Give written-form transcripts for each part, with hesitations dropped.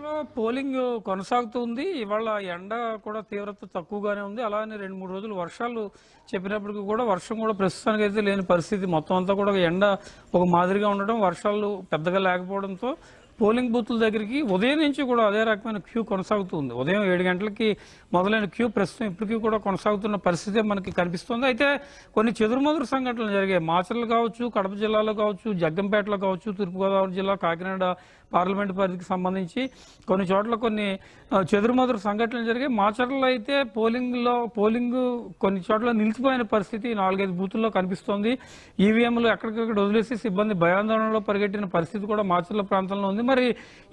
లో పోలింగ్ కొనసాగుతుంది. ఇవాళ ఎండ కూడా తీవ్రత తక్కువగానే ఉంది. అలానే 2-3 రోజులు వర్షాలు చెప్పినప్పటికీ కూడా వర్షం కూడా ప్రస్తుతానికైతే లేని పరిస్థితి. మొత్తం అంతా కూడా ఎండ ఒక మాదిరిగా ఉండడం, వర్షాలు పెద్దగా లేకపోవడంతో పోలింగ్ బూత్ల దగ్గరికి ఉదయం నుంచి కూడా అదే రకమైన క్యూ కొనసాగుతుంది. ఉదయం 7 గంటలకి మొదలైన క్యూ ప్రస్తుతం ఇప్పటికీ కూడా కొనసాగుతున్న పరిస్థితే మనకి కనిపిస్తుంది. అయితే కొన్ని చెదురుమదురు సంఘటనలు జరిగాయి. మాచర్లు కావచ్చు, కడప జిల్లాలో కావచ్చు, జగ్గంపేటలో కావచ్చు, తూర్పుగోదావరి జిల్లా కాకినాడ పార్లమెంట్ పరిధికి సంబంధించి కొన్ని చోట్ల కొన్ని చెదురుమదురు సంఘటనలు జరిగాయి. మాచర్లలో అయితే పోలింగ్ కొన్ని చోట్ల నిలిచిపోయిన పరిస్థితి 4-5 బూతుల్లో కనిపిస్తోంది. ఈవీఎంలు ఎక్కడికక్కడ వదిలేసి సిబ్బంది భయాందోళనలో పరిగెట్టిన పరిస్థితి కూడా మాచర్ల ప్రాంతంలో ఉంది. మరి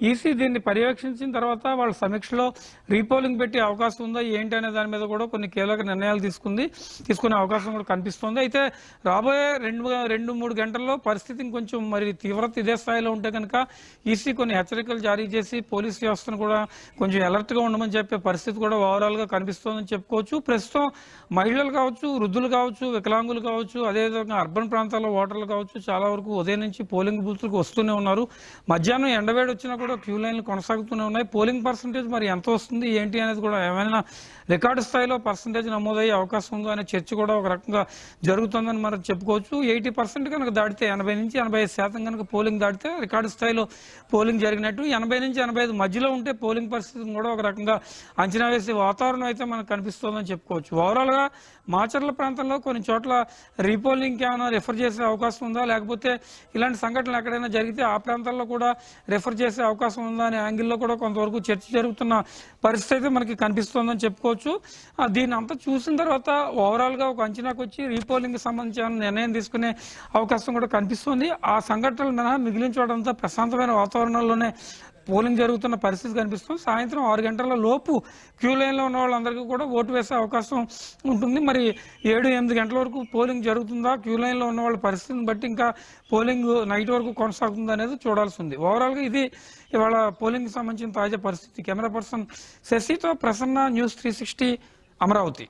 ఈసీ దీన్ని పర్యవేక్షించిన తర్వాత వాళ్ళ సమీక్షలో రీపోలింగ్ పెట్టే అవకాశం ఉందా ఏంటి అనే దాని మీద కూడా కొన్ని కీలక నిర్ణయాలు తీసుకునే అవకాశం కూడా కనిపిస్తోంది. అయితే రాబోయే 2-3 గంటల్లో పరిస్థితి ఇంకొంచెం మరి తీవ్రత ఇదే స్థాయిలో ఉంటే కనుక ఈసీ కొన్ని హెచ్చరికలు జారీ చేసి పోలీస్ వ్యవస్థను కూడా కొంచెం అలర్ట్ గా ఉండమని చెప్పే పరిస్థితి కూడా ఓవరాల్ గా కనిపిస్తోందని చెప్పుకోవచ్చు. ప్రస్తుతం మహిళలు కావచ్చు, వృద్ధులు కావచ్చు, వికలాంగులు కావచ్చు, అదేవిధంగా అర్బన్ ప్రాంతాల్లో ఓటర్లు కావచ్చు చాలా వరకు ఉదయం నుంచి పోలింగ్ బూత్లకు వస్తూనే ఉన్నారు. మధ్యాహ్నం ఎండవేడి వచ్చినా కూడా క్యూ లైన్లు కొనసాగుతూనే ఉన్నాయి. పోలింగ్ పర్సంటేజ్ మరి ఎంత వస్తుంది ఏంటి అనేది కూడా ఏమైనా రికార్డు స్థాయిలో పర్సంటేజ్ నమోదయ్యే అవకాశం ఉందో అనే చర్చ కూడా ఒక రకంగా జరుగుతుందని మనం చెప్పుకోవచ్చు. 80% కనుక దాటితే 80-85% కనుక పోలింగ్ దాటితే రికార్డు స్థాయిలో పోలింగ్ జరిగినట్టు. 80-85 మధ్యలో ఉంటే పోలింగ్ పరిస్థితిని కూడా ఒక రకంగా అంచనా వేసే వాతావరణం అయితే మనకు కనిపిస్తోందని చెప్పుకోవచ్చు. ఓవరాల్ గా మాచర్ల ప్రాంతంలో కొన్ని చోట్ల రీపోలింగ్ ఏమైనా రెఫర్ చేసే అవకాశం ఉందా, లేకపోతే ఇలాంటి సంఘటనలు ఎక్కడైనా జరిగితే ఆ ప్రాంతాల్లో కూడా రెఫర్ చేసే అవకాశం ఉందా అనే యాంగిల్లో కూడా కొంతవరకు చర్చ జరుగుతున్న పరిస్థితి అయితే మనకి కనిపిస్తోందని చెప్పుకోవచ్చు. దీన్ని అంతా చూసిన తర్వాత ఓవరాల్ గా ఒక అంచనాకు వచ్చి రీపోలింగ్ సంబంధించిన నిర్ణయం తీసుకునే అవకాశం కూడా కనిపిస్తుంది. ఆ సంఘటనలు మినహా మిగిలిన చోటంతా ప్రశాంతమైన వాతావరణంలోనే పోలింగ్ జరుగుతున్న పరిస్థితి కనిపిస్తుంది. సాయంత్రం 6 గంటల లోపు క్యూ లైన్లో ఉన్న వాళ్ళందరికీ కూడా ఓటు వేసే అవకాశం ఉంటుంది. మరి 7-8 గంటల వరకు పోలింగ్ జరుగుతుందా, క్యూ లైన్లో ఉన్న వాళ్ళ పరిస్థితిని బట్టి ఇంకా పోలింగ్ నైట్ వరకు కొనసాగుతుంది అనేది చూడాల్సి ఉంది. ఓవరాల్గా ఇది ఇవాళ పోలింగ్ సంబంధించిన తాజా పరిస్థితి. కెమెరా పర్సన్ శశితో ప్రసన్న, న్యూస్ 360 అమరావతి.